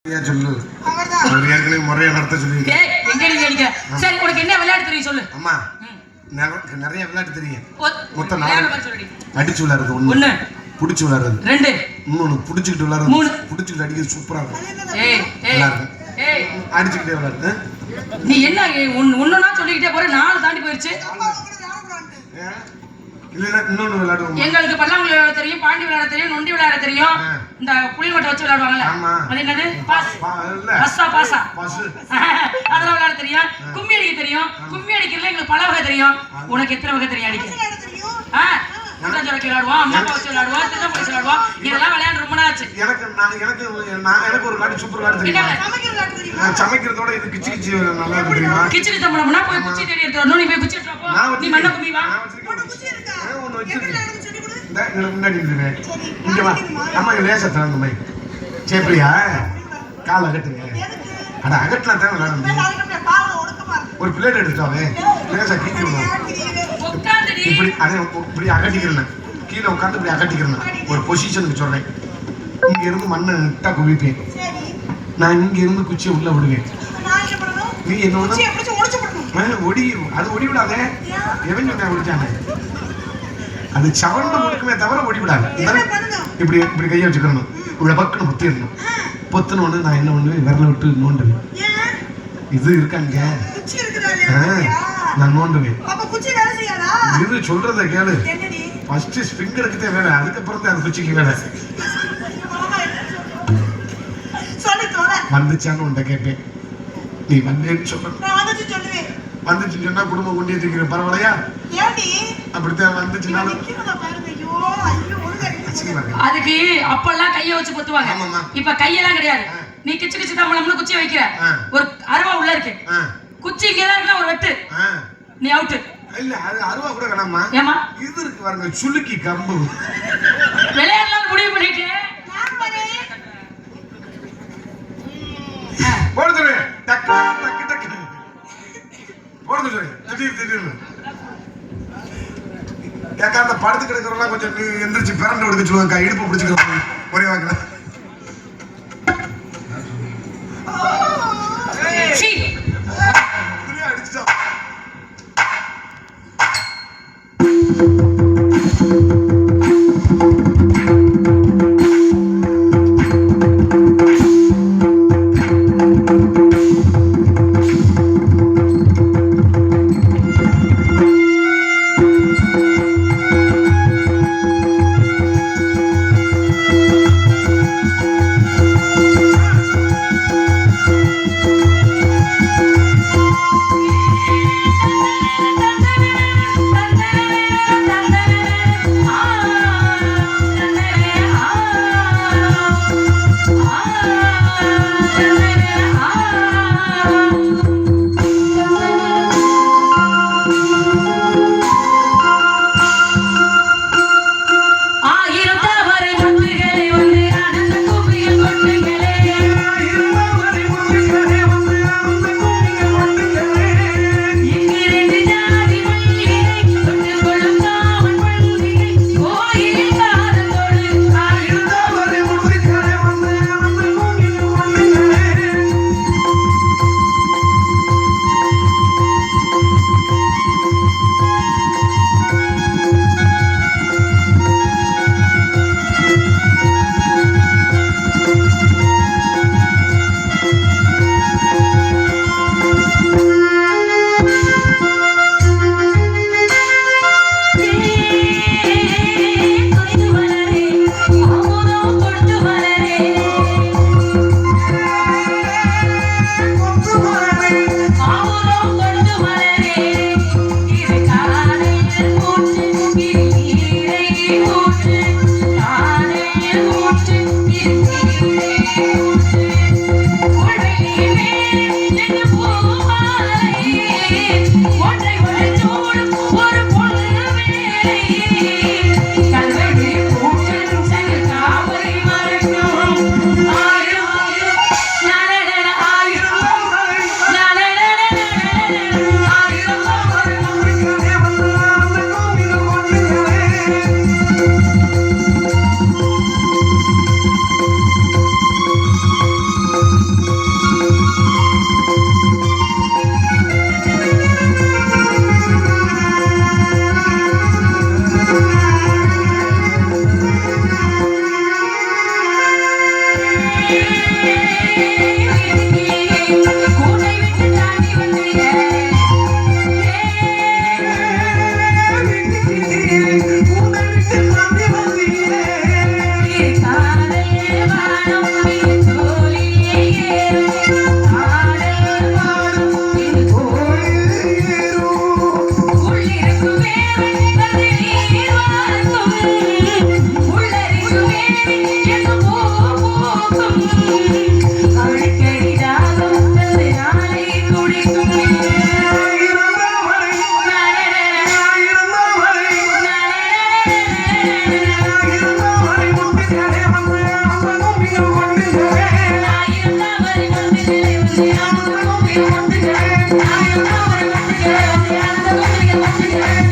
சொல்லு ஏற்கனவே முறையா நடத்த சொல்லி சரி உனக்கு என்ன விளையாட்டு தெரியும் சொல்லு. அம்மா நிறைய விளையாட்டு தெரியும். மொத்தம் 4 அடிச்சு விளையாடுறது 1, புடிச்சு விளையாடுறது 2, இன்னொன்னு புடிச்சுக்கிட்டு விளையாடுறது 3, புடிச்சுக்கிட்டு அடிக்கிறது சூப்பரா இருக்கும். அடிச்சுக்கிட்டே விளையாடுறது. நீ என்ன ஒண்ணுனா சொல்லிக்கிட்டே போற, 4 தாண்டி போயிருச்சு. இன்னொன்னு விளையாடுவோம். எங்களுக்கு பல்லாங்குழி விளையாட தெரியும், பாண்டி விளையாட தெரியும், நொண்டி விளையாட தெரியும். இந்த புளிமட்டை வச்சு விளையாடுவாங்கல்ல, அது என்னது? பாசா அதெல்லாம் விளையாட தெரியும். கும்மி அடிக்க தெரியும். கும்மி அடிக்கிறதுல எங்களுக்கு பல வகை தெரியும். உனக்கு எத்தனை வகை தெரியும் அடிக்க? விளையாடுவோம், அம்மா வச்சு விளையாடுவோம், திட்டம் வச்சு விளையாடுவோம். இதெல்லாம் விளையாண்டு ரொம்ப நாளாச்சு. எனக்கு ஒரு விளையாட்டு சூப்பர் விளையாட தெரியும். சமைக்கிறதோட இது கிச்சி கிச்சி நல்லா தெரியுமா? கிச்சடி தம்பளம்னா போய் குச்சி தேடி எடுத்து வரணும். நீ போய் குச்சி எடுத்து வா. நீ மண்ண கும்மி வா. கால அகட்டுங்க. அட அகட்டினா தான் விளையாட. ஒரு பிளேட் எடுத்துட்டாவே லேசா கீழே இப்படி அகட்டிக்கிறேன். கீழே உட்காந்து இப்படி அகட்டிக்கிறேன். ஒரு பொசிஷனுக்கு சொல்றேன். இங்க இருந்து மண்ணை நட்டா குவிப்பேன். நான் இங்க இருந்து குச்சியை உள்ள விடுவேன். நீ என்ன ஒடி அது ஒடி விடாதே. எவன் சொன்ன ஒடிச்சாங்க? அது சவண்டு முழுக்குமே தவிர ஓடி விடாது. இப்படி இப்படி கையை வச்சுக்கணும். இவ்வளவு பக்குன்னு பொத்திடணும். பொத்துன உடனே நான் என்ன பண்ணுவேன், விரல விட்டு நோண்டுவேன். இது இருக்காங்க நான் நோண்டுவேன். இது சொல்றத கேளு. ஃபர்ஸ்ட் ஃபிங்கருக்கு தான் வேலை, அதுக்கப்புறம் தான் அந்த குச்சிக்கு வேலை. வந்துச்சான்னு உன்ட்ட கேட்பேன். நீ வந்தேன்னு சொல்ல. வந்துச்சு சொன்னா குடும்பம் கொண்டு ஏற்றிக்கிற பரவாயில்லையா? அப்படித்தான் வந்துச்சுனாலும் அதுக்கு அப்பெல்லாம் கைய வச்சு பொத்துவாங்க. இப்ப கையெல்லாம் கிடையாது. நீ கிச்சு கிச்சு தான் குச்சி வைக்கிற. ஒரு அருவா உள்ள இருக்கு. குச்சி இங்கதான் இருக்கா, ஒரு வெட்டு நீ அவுட்டு. இல்ல அது அருவா கூட வேணாமா? ஏமா இது இருக்கு பாருங்க, சுளுக்கி கம்பு. விளையாடலாம் முடிவு பண்ணிட்டு போடுது. டக்கு டக்கு டக்கு போடுது. திடீர்னு கேட்காத படுத்து கிடக்கிறவங்க கொஞ்சம் எந்திரிச்சு பிறண்டு எடுக்க சொல்லுவாங்க. இடுப்பு பிடிச்சிக்கிறோம் ஒரே வாங்கல. அடிச்சுட்டா மாதிரி வந்துக்கிறேன் வந்து அந்த கும்பிகள் வந்துக்கிறேன்